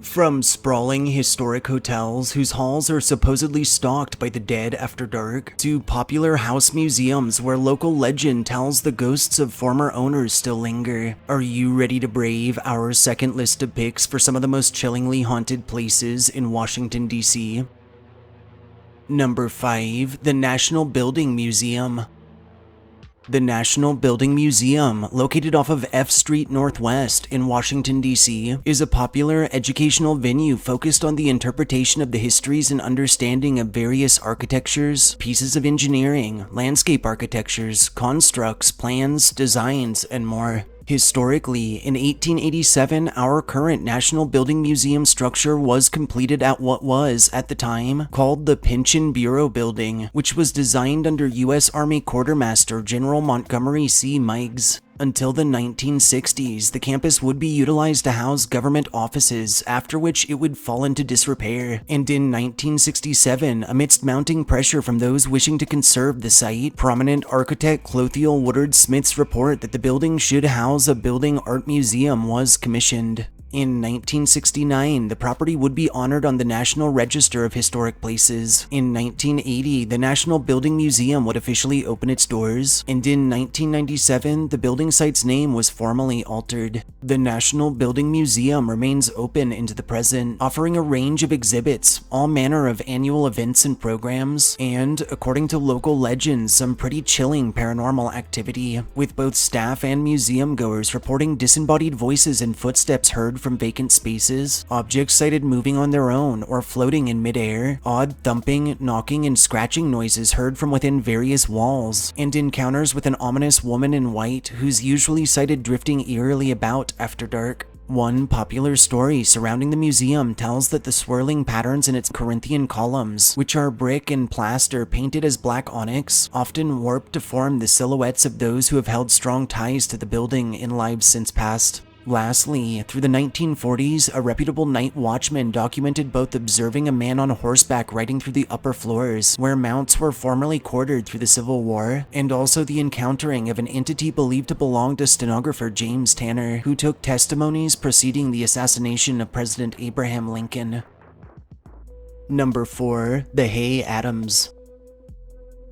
From sprawling historic hotels whose halls are supposedly stalked by the dead after dark, to popular house museums where local legend tells the ghosts of former owners still linger, are you ready to brave our second list of picks for some of the most chillingly haunted places in Washington, D.C.? Number 5. The National Building Museum. The National Building Museum, located off of F Street Northwest in Washington, D.C., is a popular educational venue focused on the interpretation of the histories and understanding of various architectures, pieces of engineering, landscape architectures, constructs, plans, designs, and more. Historically, in 1887, our current National Building Museum structure was completed at what was, at the time, called the Pension Bureau Building, which was designed under U.S. Army Quartermaster General Montgomery C. Meigs. Until the 1960s, the campus would be utilized to house government offices, after which it would fall into disrepair. And in 1967, amidst mounting pressure from those wishing to conserve the site, prominent architect Clothiel Woodard Smith's report that the building should house a building art museum was commissioned. In 1969, the property would be honored on the National Register of Historic Places. In 1980, the National Building Museum would officially open its doors, and in 1997, the building site's name was formally altered. The National Building Museum remains open into the present, offering a range of exhibits, all manner of annual events and programs, and, according to local legends, some pretty chilling paranormal activity, with both staff and museum goers reporting disembodied voices and footsteps heard from vacant spaces, objects sighted moving on their own or floating in midair, odd thumping, knocking, and scratching noises heard from within various walls, and encounters with an ominous woman in white who's usually sighted drifting eerily about after dark. One popular story surrounding the museum tells that the swirling patterns in its Corinthian columns, which are brick and plaster painted as black onyx, often warp to form the silhouettes of those who have held strong ties to the building in lives since past. Lastly, through the 1940s, a reputable night watchman documented both observing a man on horseback riding through the upper floors, where mounts were formerly quartered through the Civil War, and also the encountering of an entity believed to belong to stenographer James Tanner, who took testimonies preceding the assassination of President Abraham Lincoln. Number 4. The Hay Adams.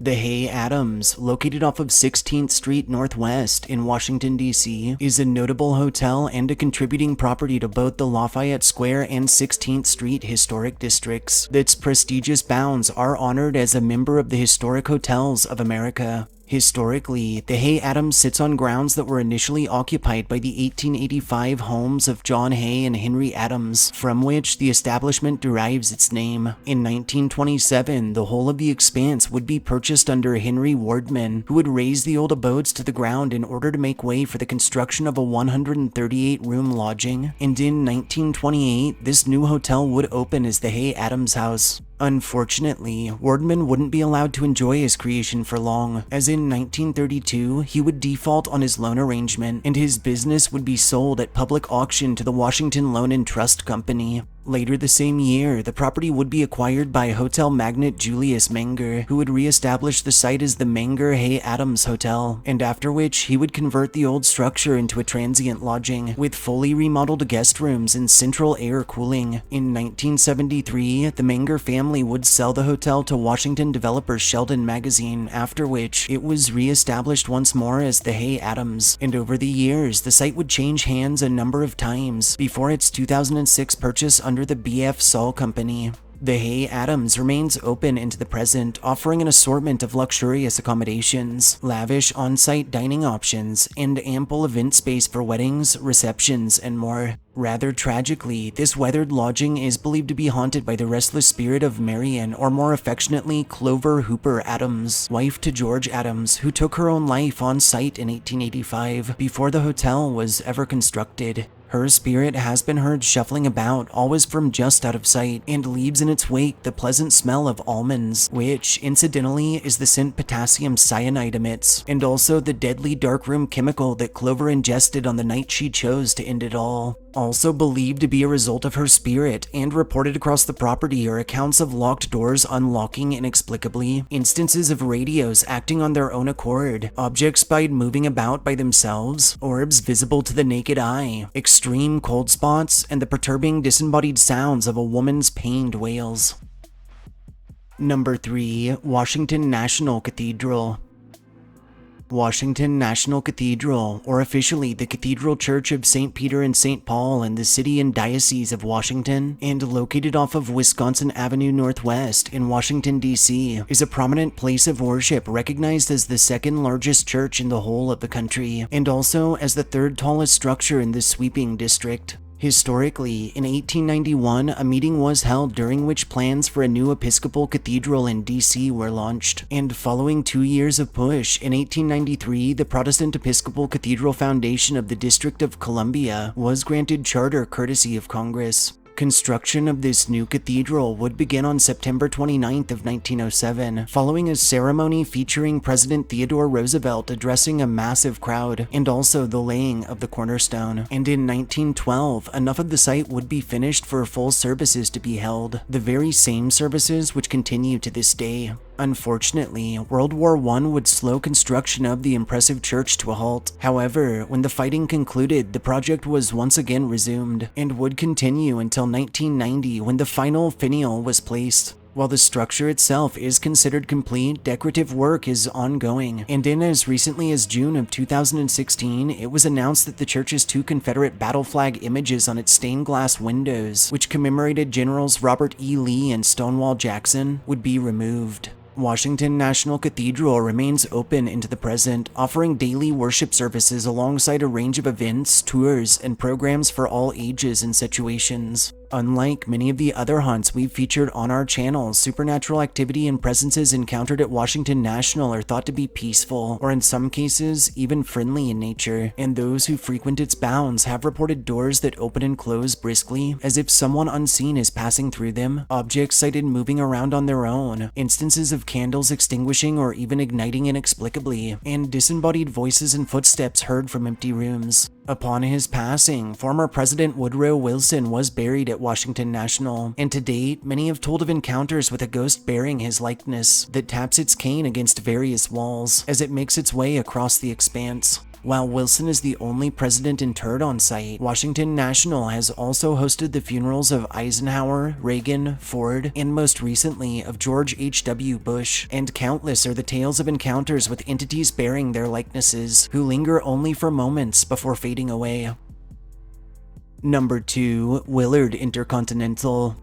The Hay Adams, located off of 16th Street Northwest in Washington, D.C., is a notable hotel and a contributing property to both the Lafayette Square and 16th Street historic districts. Its prestigious bounds are honored as a member of the Historic Hotels of America. Historically, the Hay Adams sits on grounds that were initially occupied by the 1885 homes of John Hay and Henry Adams, from which the establishment derives its name. In 1927, the whole of the expanse would be purchased under Henry Wardman, who would raze the old abodes to the ground in order to make way for the construction of a 138-room lodging. And in 1928, this new hotel would open as the Hay Adams House. Unfortunately, Wardman wouldn't be allowed to enjoy his creation for long, as in 1932 he would default on his loan arrangement and his business would be sold at public auction to the Washington Loan and Trust Company. Later the same year, the property would be acquired by hotel magnate Julius Menger, who would re-establish the site as the Menger Hay Adams Hotel, and after which he would convert the old structure into a transient lodging, with fully remodeled guest rooms and central air cooling. In 1973, the Menger family would sell the hotel to Washington developer Sheldon Magazine, after which it was re-established once more as the Hay Adams, and over the years, the site would change hands a number of times, before its 2006 purchase under the B.F. Saul Company. The Hay Adams remains open into the present, offering an assortment of luxurious accommodations, lavish on-site dining options, and ample event space for weddings, receptions, and more. Rather tragically, this weathered lodging is believed to be haunted by the restless spirit of Marion, or more affectionately Clover Hooper Adams, wife to George Adams, who took her own life on site in 1885, before the hotel was ever constructed. Her spirit has been heard shuffling about, always from just out of sight, and leaves in its wake the pleasant smell of almonds, which, incidentally, is the scent potassium cyanide emits, and also the deadly darkroom chemical that Clover ingested on the night she chose to end it all. Also believed to be a result of her spirit and reported across the property are accounts of locked doors unlocking inexplicably, instances of radios acting on their own accord, objects spied moving about by themselves, orbs visible to the naked eye, extreme cold spots, and the perturbing disembodied sounds of a woman's pained wails. Number 3. Washington National Cathedral. Washington National Cathedral, or officially the Cathedral Church of St. Peter and St. Paul in the city and diocese of Washington, and located off of Wisconsin Avenue Northwest in Washington, D.C., is a prominent place of worship recognized as the second largest church in the whole of the country, and also as the third tallest structure in the sweeping district. Historically, in 1891, a meeting was held during which plans for a new Episcopal cathedral in D.C. were launched, and following 2 years of push, in 1893, the Protestant Episcopal Cathedral Foundation of the District of Columbia was granted charter courtesy of Congress. Construction of this new cathedral would begin on September 29th of 1907, following a ceremony featuring President Theodore Roosevelt addressing a massive crowd, and also the laying of the cornerstone. And in 1912, enough of the site would be finished for full services to be held, the very same services which continue to this day. Unfortunately, World War I would slow construction of the impressive church to a halt. However, when the fighting concluded, the project was once again resumed, and would continue until 1990 when the final finial was placed. While the structure itself is considered complete, decorative work is ongoing, and in as recently as June of 2016, it was announced that the church's 2 Confederate battle flag images on its stained glass windows, which commemorated Generals Robert E. Lee and Stonewall Jackson, would be removed. Washington National Cathedral remains open into the present, offering daily worship services alongside a range of events, tours, and programs for all ages and situations. Unlike many of the other haunts we've featured on our channel, supernatural activity and presences encountered at Washington National are thought to be peaceful, or in some cases, even friendly in nature, and those who frequent its bounds have reported doors that open and close briskly, as if someone unseen is passing through them, objects sighted moving around on their own, instances of candles extinguishing or even igniting inexplicably, and disembodied voices and footsteps heard from empty rooms. Upon his passing, former President Woodrow Wilson was buried at Washington National, and to date, many have told of encounters with a ghost bearing his likeness that taps its cane against various walls as it makes its way across the expanse. While Wilson is the only president interred on site, Washington National has also hosted the funerals of Eisenhower, Reagan, Ford, and most recently of George H.W. Bush, and countless are the tales of encounters with entities bearing their likenesses, who linger only for moments before fading away. Number 2. Willard Intercontinental.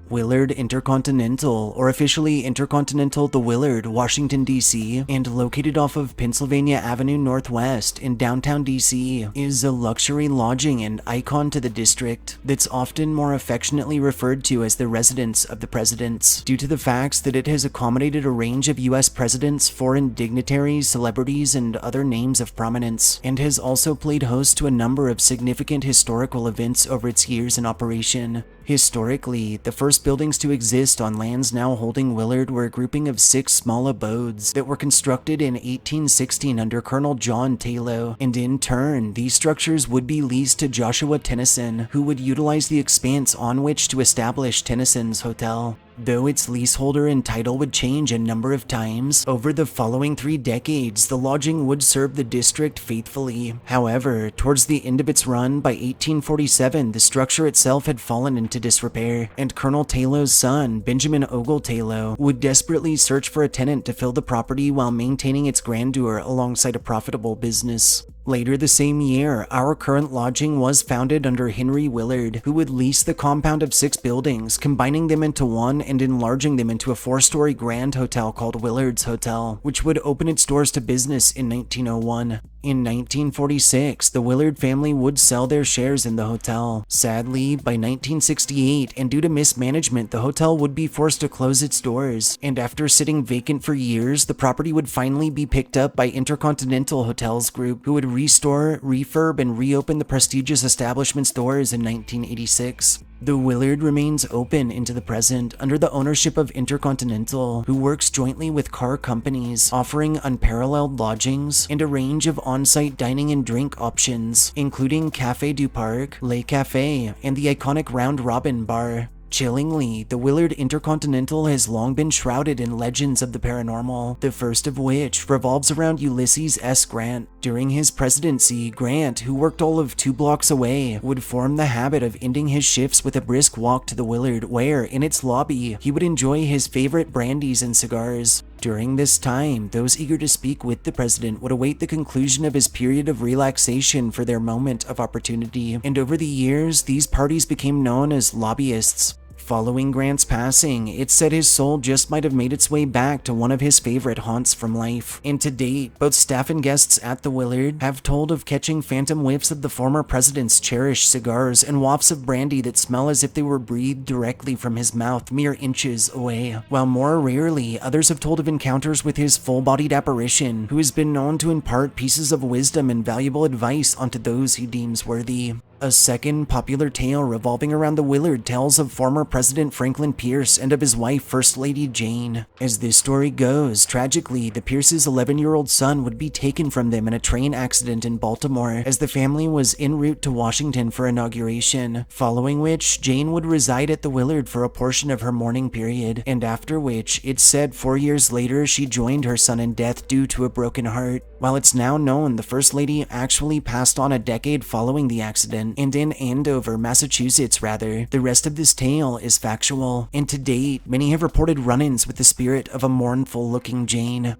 Willard Intercontinental, or officially Intercontinental the Willard, Washington, D.C., and located off of Pennsylvania Avenue Northwest in downtown D.C., is a luxury lodging and icon to the district that's often more affectionately referred to as the residence of the presidents, due to the facts that it has accommodated a range of U.S. presidents, foreign dignitaries, celebrities, and other names of prominence, and has also played host to a number of significant historical events over its years in operation. Historically, the first buildings to exist on lands now holding Willard were a grouping of 6 small abodes that were constructed in 1816 under Colonel John Taylor, and in turn, these structures would be leased to Joshua Tennyson, who would utilize the expanse on which to establish Tennyson's Hotel. Though its leaseholder and title would change a number of times, over the following 3 decades, the lodging would serve the district faithfully. However, towards the end of its run, by 1847, the structure itself had fallen into disrepair, and Colonel Taylor's son, Benjamin Ogle Taylor, would desperately search for a tenant to fill the property while maintaining its grandeur alongside a profitable business. Later the same year, our current lodging was founded under Henry Willard, who would lease the compound of 6 buildings, combining them into one and enlarging them into a 4-story grand hotel called Willard's Hotel, which would open its doors to business in 1901. In 1946, the Willard family would sell their shares in the hotel. Sadly, by 1968, and due to mismanagement, the hotel would be forced to close its doors, and after sitting vacant for years, the property would finally be picked up by Intercontinental Hotels Group, who would restore, refurb, and reopen the prestigious establishment's doors in 1986. The Willard remains open into the present under the ownership of Intercontinental, who works jointly with car companies, offering unparalleled lodgings and a range of on-site dining and drink options, including Café du Parc, Le Café, and the iconic Round Robin bar. Chillingly, the Willard Intercontinental has long been shrouded in legends of the paranormal, the first of which revolves around Ulysses S. Grant. During his presidency, Grant, who worked all of 2 blocks away, would form the habit of ending his shifts with a brisk walk to the Willard, where, in its lobby, he would enjoy his favorite brandies and cigars. During this time, those eager to speak with the president would await the conclusion of his period of relaxation for their moment of opportunity, and over the years, these parties became known as lobbyists. Following Grant's passing, it's said his soul just might have made its way back to one of his favorite haunts from life. And to date, both staff and guests at the Willard have told of catching phantom whiffs of the former president's cherished cigars and wafts of brandy that smell as if they were breathed directly from his mouth mere inches away. While more rarely, others have told of encounters with his full-bodied apparition, who has been known to impart pieces of wisdom and valuable advice onto those he deems worthy. A second popular tale revolving around the Willard tells of former President Franklin Pierce and of his wife, First Lady Jane. As this story goes, tragically, the Pierce's 11-year-old son would be taken from them in a train accident in Baltimore as the family was en route to Washington for inauguration, following which Jane would reside at the Willard for a portion of her mourning period, and after which, it's said 4 years later she joined her son in death due to a broken heart. While it's now known the First Lady actually passed on a decade following the accident, and in Andover, Massachusetts rather, the rest of this tale is factual, and to date, many have reported run-ins with the spirit of a mournful-looking Jane.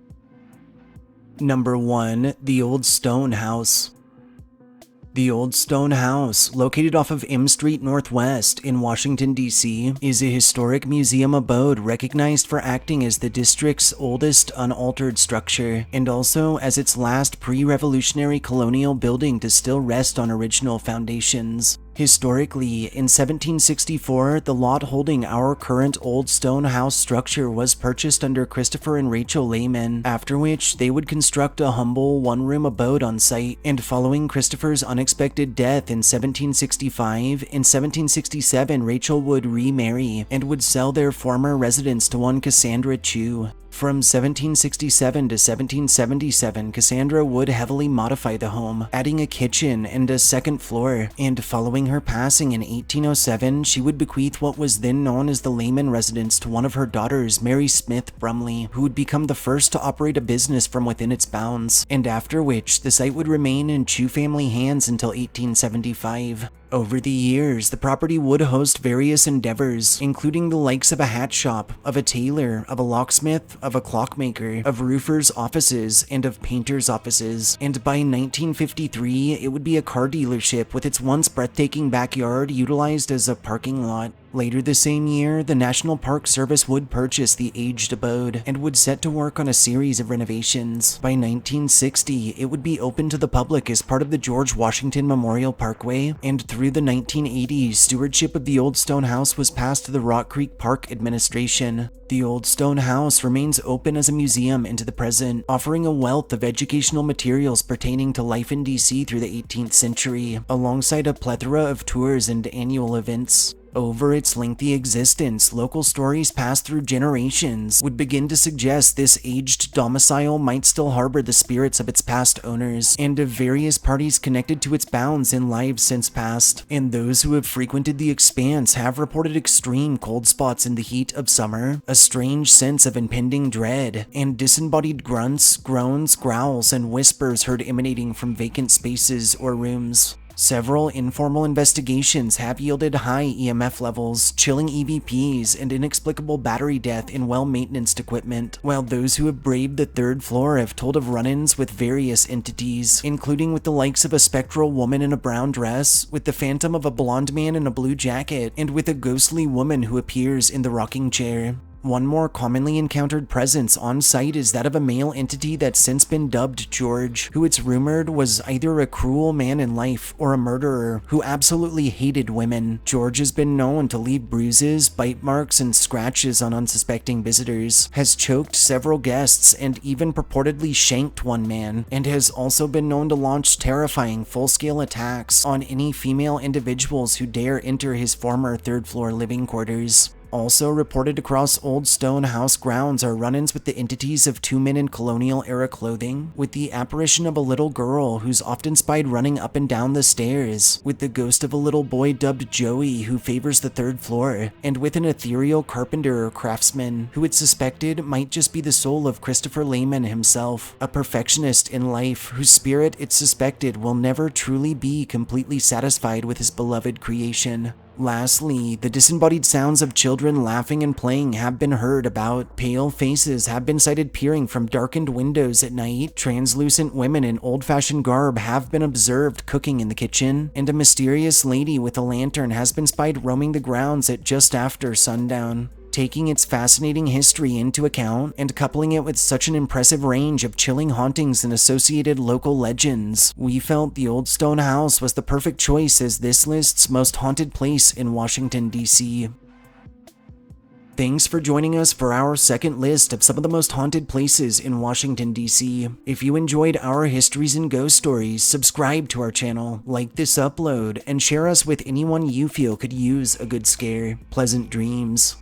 Number 1. The Old Stone House. The Old Stone House, located off of M Street Northwest in Washington, D.C., is a historic museum abode recognized for acting as the district's oldest unaltered structure, and also as its last pre-revolutionary colonial building to still rest on original foundations. Historically, in 1764, the lot holding our current Old Stone House structure was purchased under Christopher and Rachel Lehman, after which they would construct a humble one-room abode on site, and following Christopher's unexpected death in 1765, in 1767 Rachel would remarry and would sell their former residence to one Cassandra Chu. From 1767 to 1777, Cassandra would heavily modify the home, adding a kitchen and a second floor, and following her passing in 1807, she would bequeath what was then known as the Lehman residence to one of her daughters, Mary Smith Brumley, who would become the first to operate a business from within its bounds, and after which the site would remain in Chu family hands until 1875. Over the years, the property would host various endeavors, including the likes of a hat shop, of a tailor, of a locksmith, of a clockmaker, of roofers' offices, and of painters' offices, and by 1953, it would be a car dealership with its once breathtaking backyard utilized as a parking lot. Later the same year, the National Park Service would purchase the aged abode and would set to work on a series of renovations. By 1960, it would be open to the public as part of the George Washington Memorial Parkway, and through the 1980s, stewardship of the Old Stone House was passed to the Rock Creek Park Administration. The Old Stone House remains open as a museum into the present, offering a wealth of educational materials pertaining to life in DC through the 18th century, alongside a plethora of tours and annual events. Over its lengthy existence, local stories passed through generations would begin to suggest this aged domicile might still harbor the spirits of its past owners, and of various parties connected to its bounds in lives since past. And those who have frequented the expanse have reported extreme cold spots in the heat of summer, a strange sense of impending dread, and disembodied grunts, groans, growls, and whispers heard emanating from vacant spaces or rooms. Several informal investigations have yielded high EMF levels, chilling EVPs, and inexplicable battery death in well-maintained equipment, while those who have braved the third floor have told of run-ins with various entities, including with the likes of a spectral woman in a brown dress, with the phantom of a blonde man in a blue jacket, and with a ghostly woman who appears in the rocking chair. One more commonly encountered presence on site is that of a male entity that's since been dubbed George, who it's rumored was either a cruel man in life or a murderer who absolutely hated women. George has been known to leave bruises, bite marks, and scratches on unsuspecting visitors, has choked several guests, and even purportedly shanked one man, and has also been known to launch terrifying full-scale attacks on any female individuals who dare enter his former third-floor living quarters. Also reported across Old Stone House grounds are run-ins with the entities of two men in colonial-era clothing, with the apparition of a little girl who's often spied running up and down the stairs, with the ghost of a little boy dubbed Joey who favors the third floor, and with an ethereal carpenter or craftsman who it's suspected might just be the soul of Christopher Lehman himself, a perfectionist in life whose spirit it's suspected will never truly be completely satisfied with his beloved creation. Lastly, the disembodied sounds of children laughing and playing have been heard about. Pale faces have been sighted peering from darkened windows at night. Translucent women in old-fashioned garb have been observed cooking in the kitchen, and a mysterious lady with a lantern has been spied roaming the grounds at just after sundown. Taking its fascinating history into account and coupling it with such an impressive range of chilling hauntings and associated local legends, we felt the Old Stone House was the perfect choice as this list's most haunted place in Washington, D.C. Thanks for joining us for our second list of some of the most haunted places in Washington, D.C. If you enjoyed our histories and ghost stories, subscribe to our channel, like this upload, and share us with anyone you feel could use a good scare. Pleasant dreams.